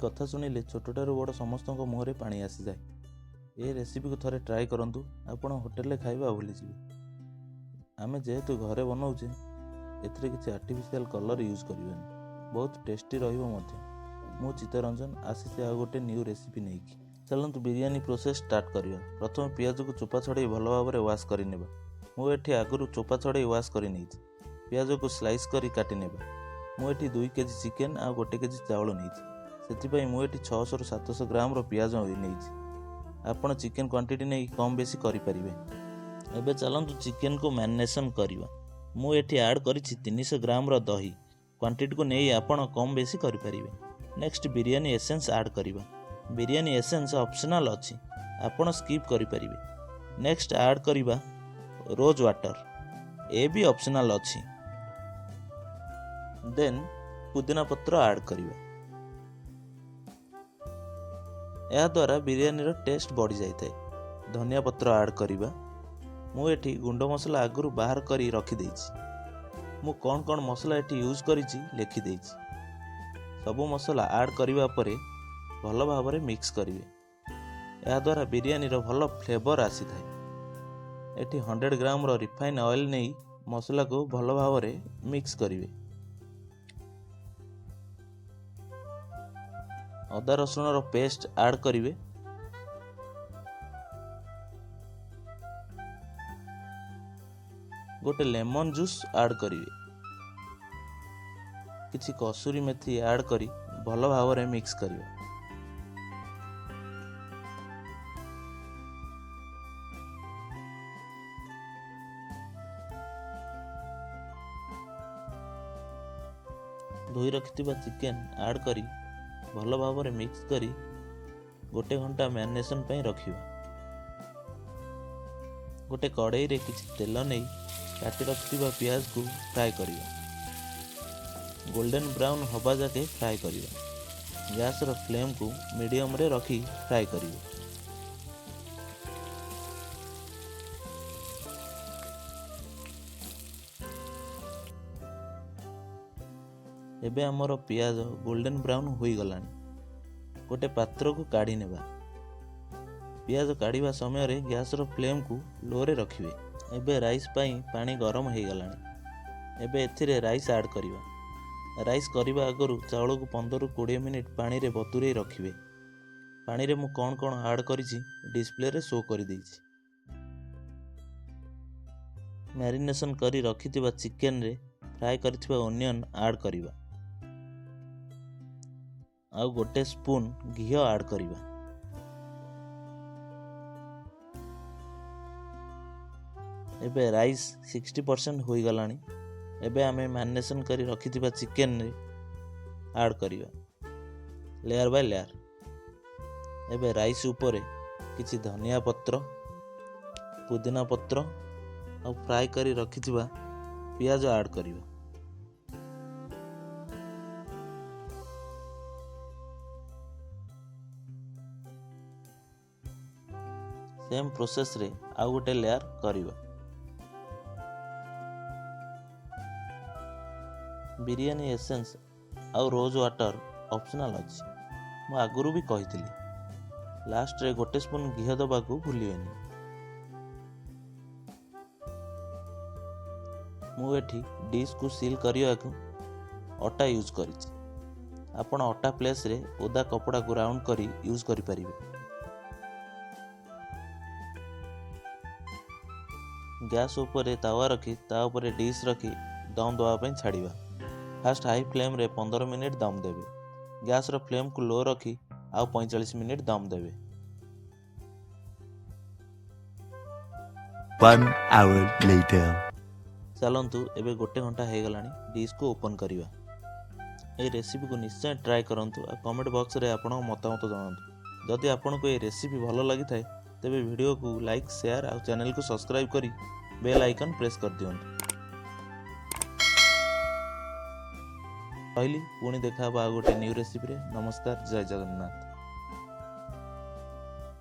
कथा शुणिले छोटू बड़ समस्त मुहरे पानी आसी जाए। ये रेसिपी को थरे ट्राए करंतु, आपण होटेल खाइबा भूली जिवे। आमे जेहेतु घरे बनाऊे एथिरे किसी आर्टिफिशियल कलर यूज करबानी, बहुत टेस्टी रहिबो मध्य। मु चित्तरंजन आसीसे आ गोटे न्यू रेसिपी नेकी। चलंतु बिरयानी प्रोसेस स्टार्ट करिया। प्रथम पियाज को चोपा छड़े भल भाव में वाश कर नेबा। मु एठी आगुरु चोपा छड़े वाश कर नेइछि। पियाज को स्लाइस करी काटी नेबा। मु एठी 2 केजी चिकेन आ 1 केजी चावल नेइछि। सेतिपई मु एठी 600 रु 700 ग्राम रो पियाज नेइछि। आपण चिकेन क्वांटिटी नै कम बेसी करि परिबे। एबे चलंतु चिकेन को मैरिनेशन करिवा। मु एठी ऐड करिछि 300 ग्राम रो दही। क्वांटिटी को नै आपण कम बेसी करि परिबे। नेक्स्ट बिरयानी एसेंस ऐड करिवा। बिरयानी एसेंस ऑप्शनल अछि, आपण स्किप करि परिबे। नेक्स्ट ऐड करिवा रोज वाटर, ए भी ऑप्शनल अछि। देन पुदीना पत्र ऐड करिवा। या द्वारा बिरयानी रो टेस्ट बढ़ी जाय थाए। धनिया पत्र ऐड करिवा। मु एठी गुंड मसला आगुरु बाहर करी रखी देइछि। मु कौन मसला एठी यूज करिछि लिखि देइछि। सबु मसला ऐड करिवा परे भल भाव में मिक्स करिवे। या द्वारा बिरयानी रो भल फ्लेवर आसी थाए। एठी 100 ग्राम रो रिफाइन ऑयल नै मसला को भल भाव में मिक्स करिवे। अदा रसुण रो पेस्ट ऐड करिवे। गोटे लेमन जूस ऐड करिवे। किछि कसूरी मेथी ऐड करी भल भाव में मिक्स करिवे। धोई रखिथिबा चिकेन ऐड करी भल भाव में मिक्स करी 1 घंटा मैरिनेशन पई रखिबा। गोटे कड़ाई रे किछि तेल नै काटी रखिथिबा पियाज को फ्राई करिबा। गोल्डन ब्राउन हबा जाके फ्राई करिबा। गैस रो फ्लेम को मीडियम रे रखी फ्राई करिबा। एबे हमरो पियाज गोल्डन ब्राउन होई गलानी। गोटे पात्र को काढ़ी नेबा। पियाज काढ़ीबा समय रे गैस रो फ्लेम को लो रे रखिबे। एबे राइस पई पानी गरम होई गलानी। एबे एथिरे राइस ऐड करिबा। राइस करिबा आगरु चावल को 15 रु 20 मिनिट पानी रे बतुरे रखिबे। पानी रे मु कौन ऐड करिछि डिस्प्ले रे शो करि दैछि। मैरिनेशन करी रखिथिबा चिकेन रे फ्राई करिथिबा ओनियन ऐड करिबा। आउ गोटे स्पून घी ऐड करिबा। एबे राइस 60% होई गलानी। एबे आमे मैरिनेशन करी रखिथिबा चिकेन रे ऐड करिबा लेयर बाय लेयर। एबे राइस ऊपर किछि धनिया पत्र, पुदीना पत्र और फ्राई करी रखिथिबा पियाज ऐड करिबा। सेम प्रोसेस रे आउ गोटे लेयर करिबा। बिरयानी एसेंस आउ रोज वाटर ऑप्शनल अछि। मु आगुरु भी कहिथिली। लास्ट रे गोटे स्पून घी दबा को भूलिबेनी। मु एठी डिश को सील करिया को अटा यूज करिछि। आपण अटा प्लेस रे ओदा कपड़ा को राउंड करी यूज करि परिबे। गैस ऊपर तावा रखी ता ऊपर डिश रखी दम दवा पई छाड़िबा। फास्ट हाई फ्लेम रे 15 मिनिट दम देबे। गैस रो फ्लेम को लो रखी आउ 45 मिनिट दम देबे। 1 hour later. चलंतु एबे 1 घंटा हे गलानी। डिश को ओपन करिबा। ए रेसिपी को निश्चय ट्राई करंतु आ कमेंट बॉक्स रे आपन मतामत जणांतु। जदि आपन को ए रेसिपी भलो लागि थाए तेबे वीडियो को लाइक शेयर और चैनल को सब्सक्राइब करी बेल आइकन प्रेस कर दियंतु। कहली पुणी देखा गोटे न्यू रेसिपी रे। नमस्कार, जय जगन्नाथ।